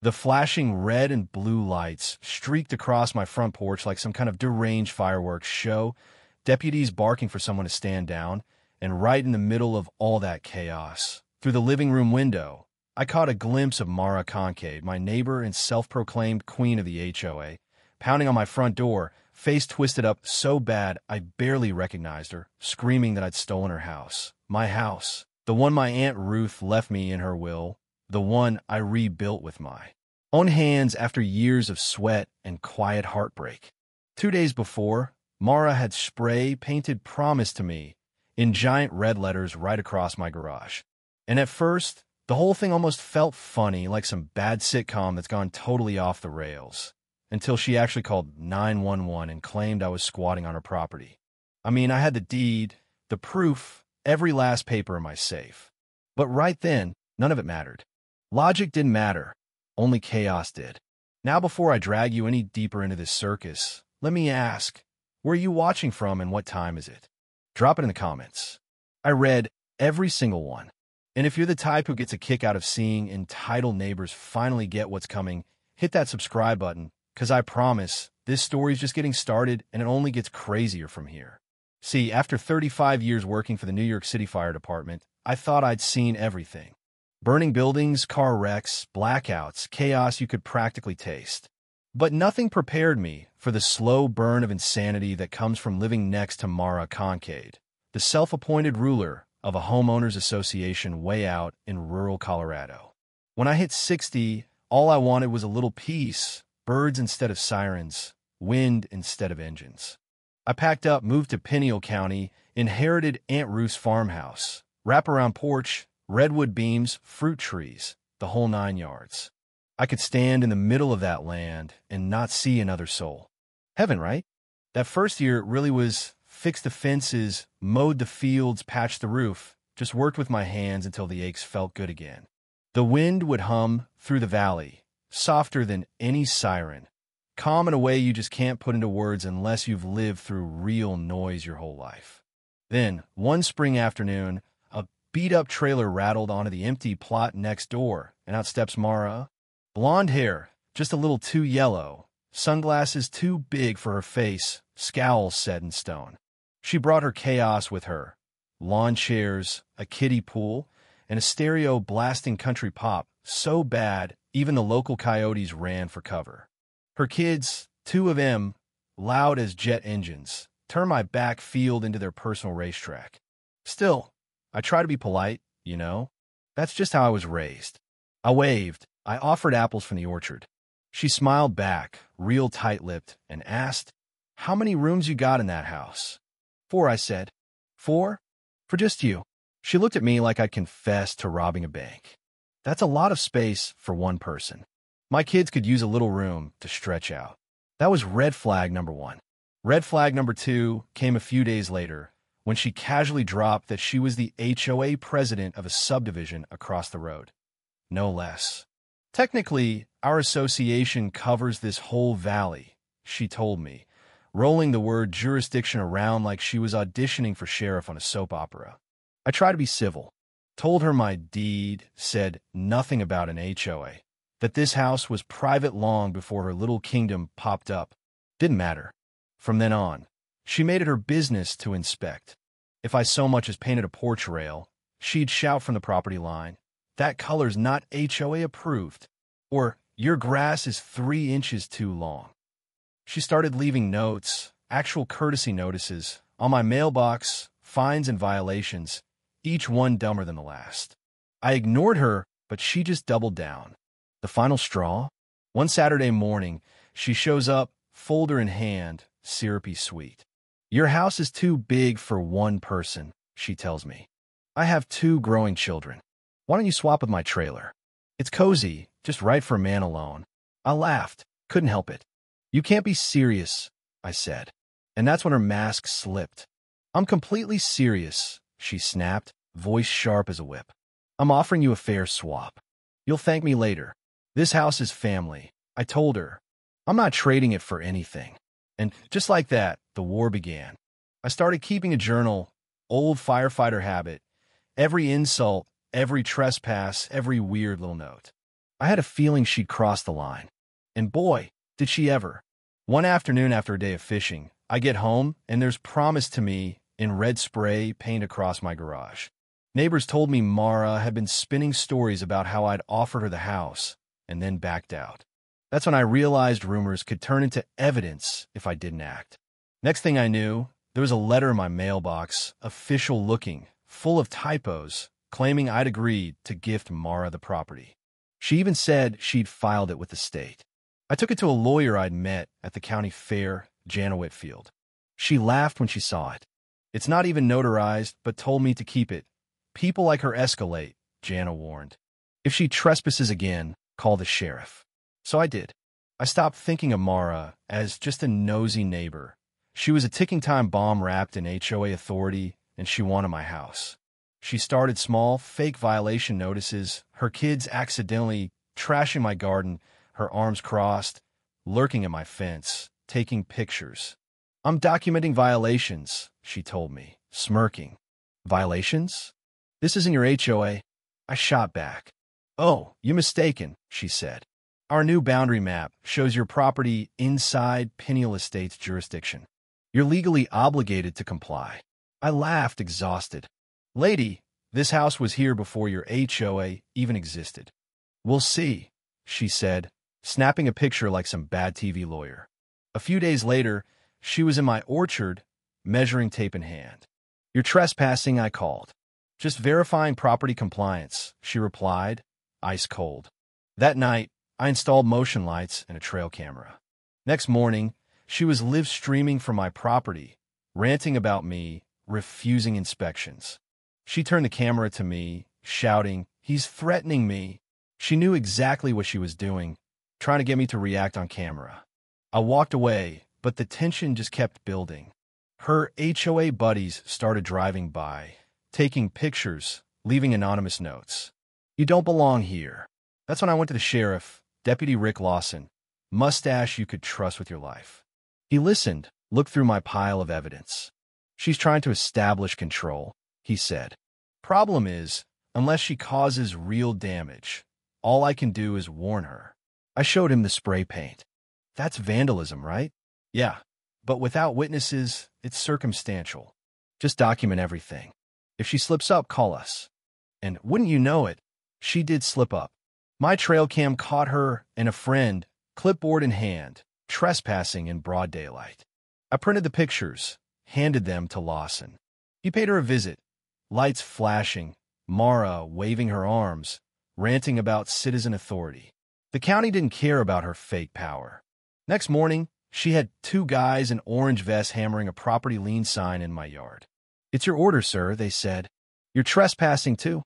The flashing red and blue lights streaked across my front porch like some kind of deranged fireworks show, deputies barking for someone to stand down, and right in the middle of all that chaos, through the living room window, I caught a glimpse of Mara Concade, my neighbor and self-proclaimed queen of the HOA, pounding on my front door, face twisted up so bad I barely recognized her, screaming that I'd stolen her house. My house. The one my Aunt Ruth left me in her will. The one I rebuilt with my own hands after years of sweat and quiet heartbreak. 2 days before, Mara had spray-painted promise to me in giant red letters right across my garage. And at first, the whole thing almost felt funny, like some bad sitcom that's gone totally off the rails, until she actually called 911 and claimed I was squatting on her property. I mean, I had the deed, the proof, every last paper in my safe. But right then, none of it mattered. Logic didn't matter. Only chaos did. Now, before I drag you any deeper into this circus, let me ask, where are you watching from and what time is it? Drop it in the comments. I read every single one. And if you're the type who gets a kick out of seeing entitled neighbors finally get what's coming, hit that subscribe button, because I promise, this story's just getting started and it only gets crazier from here. See, after 35 years working for the New York City Fire Department, I thought I'd seen everything. Burning buildings, car wrecks, blackouts, chaos you could practically taste. But nothing prepared me for the slow burn of insanity that comes from living next to Mara Concade, the self-appointed ruler of a homeowners association way out in rural Colorado. When I hit 60, all I wanted was a little peace, birds instead of sirens, wind instead of engines. I packed up, moved to Pineal County, inherited Aunt Ruth's farmhouse, wraparound porch, redwood beams, fruit trees, the whole 9 yards. I could stand in the middle of that land and not see another soul. Heaven, right? That first year really was fixed the fences, mowed the fields, patched the roof, just worked with my hands until the aches felt good again. The wind would hum through the valley, softer than any siren, calm in a way you just can't put into words unless you've lived through real noise your whole life. Then, one spring afternoon, a beat-up trailer rattled onto the empty plot next door, and out steps Mara. Blonde hair, just a little too yellow, sunglasses too big for her face, scowl set in stone. She brought her chaos with her. Lawn chairs, a kiddie pool, and a stereo blasting country pop so bad even the local coyotes ran for cover. Her kids, 2 of them, loud as jet engines, turned my back field into their personal racetrack. Still, I try to be polite, you know? That's just how I was raised. I waved. I offered apples from the orchard. She smiled back, real tight-lipped, and asked, "How many rooms you got in that house?" 4, I said. 4? For just you. She looked at me like I'd confessed to robbing a bank. That's a lot of space for one person. My kids could use a little room to stretch out. That was red flag number 1. Red flag number 2 came a few days later, when she casually dropped that she was the HOA president of a subdivision across the road. No less. Technically, our association covers this whole valley, she told me, rolling the word jurisdiction around like she was auditioning for sheriff on a soap opera. I tried to be civil, told her my deed said nothing about an HOA, that this house was private long before her little kingdom popped up. Didn't matter. From then on, she made it her business to inspect. If I so much as painted a porch rail, she'd shout from the property line, "That color's not HOA approved," or "Your grass is 3 inches too long." She started leaving notes, actual courtesy notices, on my mailbox, fines and violations, each one dumber than the last. I ignored her, but she just doubled down. The final straw? One Saturday morning, she shows up, folder in hand, syrupy sweet. "Your house is too big for one person," she tells me. "I have 2 growing children. Why don't you swap with my trailer? It's cozy, just right for a man alone." I laughed, couldn't help it. "You can't be serious," I said. And that's when her mask slipped. "I'm completely serious," she snapped, voice sharp as a whip. "I'm offering you a fair swap. You'll thank me later. This house is family," I told her. "I'm not trading it for anything." And just like that, the war began. I started keeping a journal, old firefighter habit, every insult, every trespass, every weird little note. I had a feeling she'd cross the line. And boy, did she ever. One afternoon after a day of fishing, I get home and there's promise to me in red spray painted across my garage. Neighbors told me Mara had been spinning stories about how I'd offered her the house and then backed out. That's when I realized rumors could turn into evidence if I didn't act. Next thing I knew, there was a letter in my mailbox, official looking, full of typos, claiming I'd agreed to gift Mara the property. She even said she'd filed it with the state. I took it to a lawyer I'd met at the county fair, Jana Whitfield. She laughed when she saw it. It's not even notarized, but told me to keep it. People like her escalate, Jana warned. If she trespasses again, call the sheriff. So I did. I stopped thinking of Mara as just a nosy neighbor. She was a ticking time bomb wrapped in HOA authority, and she wanted my house. She started small, fake violation notices, her kids accidentally trashing my garden, her arms crossed, lurking at my fence, taking pictures. I'm documenting violations, she told me, smirking. Violations? This isn't your HOA. I shot back. Oh, you're mistaken, she said. Our new boundary map shows your property inside Pineal Estate's jurisdiction. You're legally obligated to comply. I laughed, exhausted. Lady, this house was here before your HOA even existed. We'll see, she said, snapping a picture like some bad TV lawyer. A few days later, she was in my orchard, measuring tape in hand. You're trespassing, I called. Just verifying property compliance, she replied, ice cold. That night, I installed motion lights and a trail camera. Next morning, she was live streaming from my property, ranting about me, refusing inspections. She turned the camera to me, shouting, "He's threatening me." She knew exactly what she was doing, trying to get me to react on camera. I walked away, but the tension just kept building. Her HOA buddies started driving by, taking pictures, leaving anonymous notes. You don't belong here. That's when I went to the sheriff, Deputy Rick Lawson, mustache you could trust with your life. He listened, looked through my pile of evidence. She's trying to establish control, he said. Problem is, unless she causes real damage, all I can do is warn her. I showed him the spray paint. That's vandalism, right? Yeah, but without witnesses, it's circumstantial. Just document everything. If she slips up, call us. And wouldn't you know it, she did slip up. My trail cam caught her and a friend, clipboard in hand, trespassing in broad daylight. I printed the pictures, handed them to Lawson. He paid her a visit, lights flashing, Mara waving her arms, ranting about citizen authority. The county didn't care about her fake power. Next morning, she had two guys in orange vests hammering a property lien sign in my yard. It's your order, sir, they said. You're trespassing too?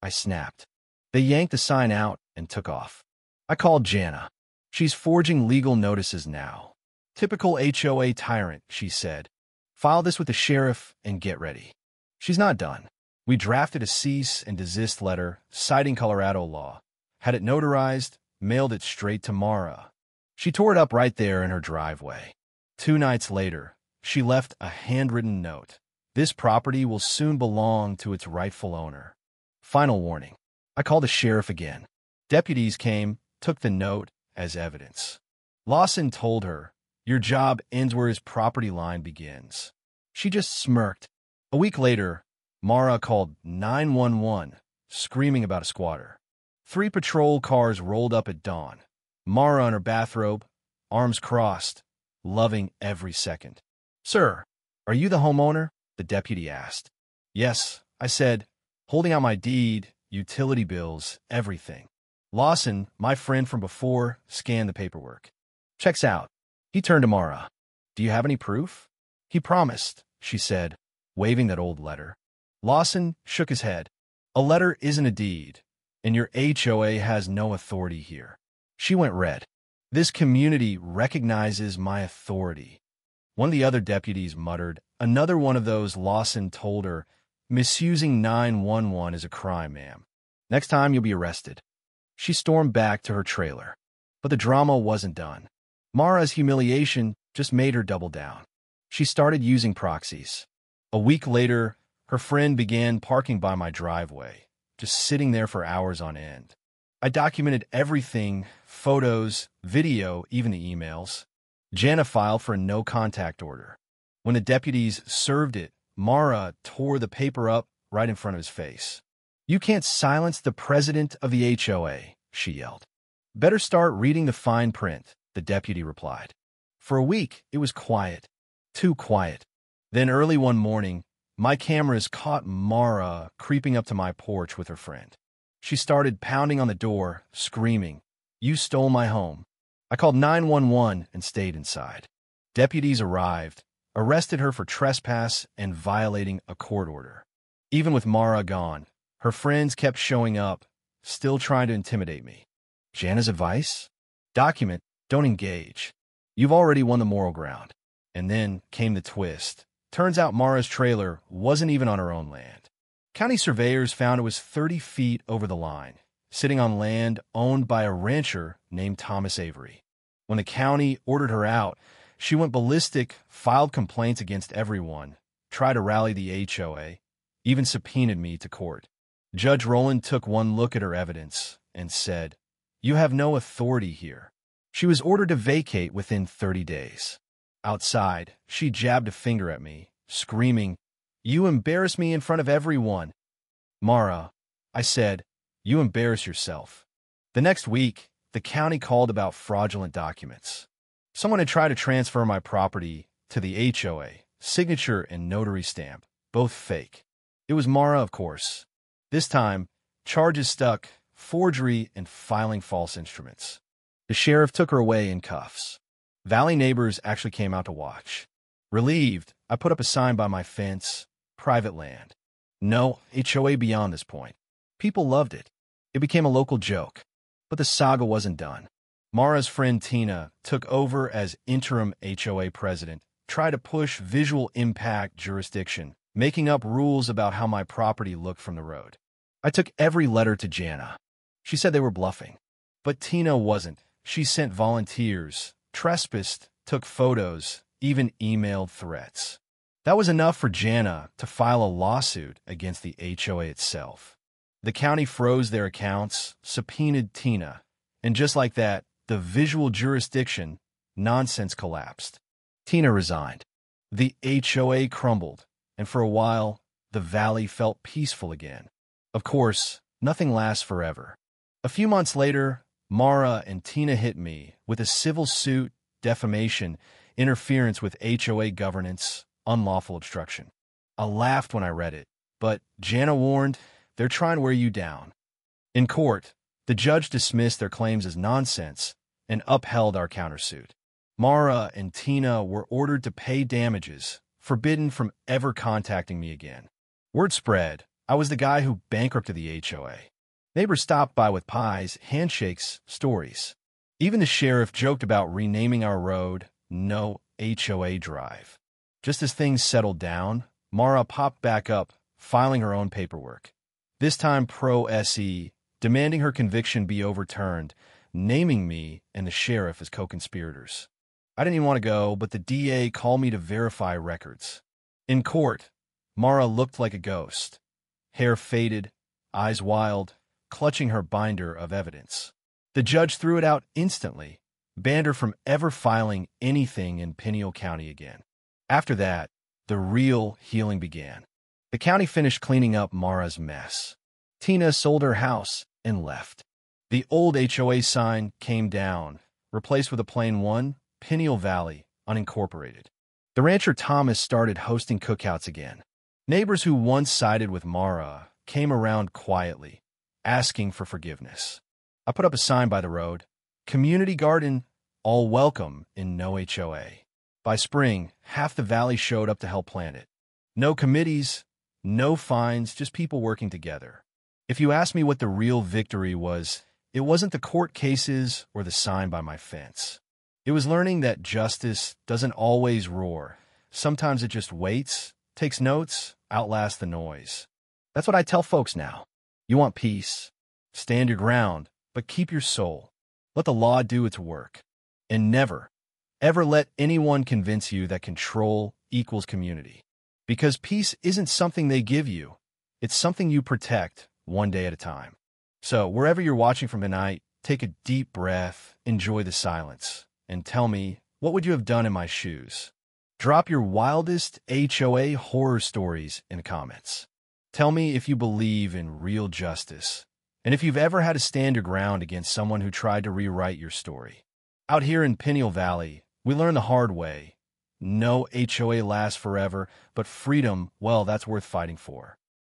I snapped. They yanked the sign out and took off. I called Jana. She's forging legal notices now. Typical HOA tyrant, she said. File this with the sheriff and get ready. She's not done. We drafted a cease and desist letter citing Colorado law, had it notarized, mailed it straight to Mara. She tore it up right there in her driveway. 2 nights later, she left a handwritten note. This property will soon belong to its rightful owner. Final warning. I called the sheriff again. Deputies came, took the note as evidence. Lawson told her, your job ends where his property line begins. She just smirked. A week later, Mara called 911, screaming about a squatter. 3 patrol cars rolled up at dawn. Mara in her bathrobe, arms crossed, loving every second. Sir, are you the homeowner? The deputy asked. Yes, I said, holding out my deed, utility bills, everything. Lawson, my friend from before, scanned the paperwork. Checks out. He turned to Mara. Do you have any proof? He promised, she said, waving that old letter. Lawson shook his head. A letter isn't a deed, and your HOA has no authority here. She went red. This community recognizes my authority. One of the other deputies muttered, another one of those, Lawson told her, misusing 911 is a crime, ma'am. Next time you'll be arrested. She stormed back to her trailer. But the drama wasn't done. Mara's humiliation just made her double down. She started using proxies. A week later, her friend began parking by my driveway, just sitting there for hours on end. I documented everything, photos, video, even the emails. Jana filed for a no-contact order. When the deputies served it, Mara tore the paper up right in front of his face. "You can't silence the president of the HOA," she yelled. "Better start reading the fine print," the deputy replied. For a week, it was quiet. Too quiet. Then early one morning, my cameras caught Mara creeping up to my porch with her friend. She started pounding on the door, screaming, "You stole my home." I called 911 and stayed inside. Deputies arrived, arrested her for trespass and violating a court order. Even with Mara gone, her friends kept showing up, still trying to intimidate me. Jana's advice? Document, don't engage. You've already won the moral ground. And then came the twist. Turns out Mara's trailer wasn't even on her own land. County surveyors found it was 30 feet over the line, sitting on land owned by a rancher named Thomas Avery. When the county ordered her out, she went ballistic, filed complaints against everyone, tried to rally the HOA, even subpoenaed me to court. Judge Rowland took one look at her evidence and said, "You have no authority here." She was ordered to vacate within 30 days. Outside, she jabbed a finger at me, screaming, "You embarrass me in front of everyone." "Mara," I said, "you embarrass yourself." The next week, the county called about fraudulent documents. Someone had tried to transfer my property to the HOA, signature and notary stamp, both fake. It was Mara, of course. This time, charges stuck, forgery and filing false instruments. The sheriff took her away in cuffs. Valley neighbors actually came out to watch. Relieved, I put up a sign by my fence, "Private land. No HOA beyond this point." People loved it. It became a local joke. But the saga wasn't done. Mara's friend Tina took over as interim HOA president, tried to push visual impact jurisdiction, making up rules about how my property looked from the road. I took every letter to Jana. She said they were bluffing. But Tina wasn't. She sent volunteers, trespassed, took photos, even emailed threats. That was enough for Jana to file a lawsuit against the HOA itself. The county froze their accounts, subpoenaed Tina, and just like that, the visual jurisdiction nonsense collapsed. Tina resigned. The HOA crumbled, and for a while, the valley felt peaceful again. Of course, nothing lasts forever. A few months later, Mara and Tina hit me with a civil suit, defamation, interference with HOA governance, unlawful obstruction. I laughed when I read it, but Jana warned, "They're trying to wear you down." In court, the judge dismissed their claims as nonsense and upheld our countersuit. Mara and Tina were ordered to pay damages, forbidden from ever contacting me again. Word spread, I was the guy who bankrupted the HOA. Neighbors stopped by with pies, handshakes, stories. Even the sheriff joked about renaming our road No HOA Drive. Just as things settled down, Mara popped back up, filing her own paperwork. This time pro-SE, demanding her conviction be overturned, naming me and the sheriff as co-conspirators. I didn't even want to go, but the DA called me to verify records. In court, Mara looked like a ghost. Hair faded, eyes wild, clutching her binder of evidence. The judge threw it out instantly, banned her from ever filing anything in Pineal County again. After that, the real healing began. The county finished cleaning up Mara's mess. Tina sold her house and left. The old HOA sign came down, replaced with a plain one, Pineal Valley, unincorporated. The rancher Thomas started hosting cookouts again. Neighbors who once sided with Mara came around quietly, asking for forgiveness. I put up a sign by the road, "Community Garden, all welcome in no HOA." By spring, half the valley showed up to help plant it. No committees, no fines, just people working together. If you ask me what the real victory was, it wasn't the court cases or the sign by my fence. It was learning that justice doesn't always roar. Sometimes it just waits, takes notes, outlasts the noise. That's what I tell folks now. You want peace? Stand your ground, but keep your soul. Let the law do its work. And never, ever let anyone convince you that control equals community. Because peace isn't something they give you. It's something you protect one day at a time. So, wherever you're watching from tonight, take a deep breath, enjoy the silence, and tell me, what would you have done in my shoes? Drop your wildest HOA horror stories in the comments. Tell me if you believe in real justice, and if you've ever had to stand your ground against someone who tried to rewrite your story. Out here in Pineal Valley, we learn the hard way. No HOA lasts forever, but freedom, well, that's worth fighting for.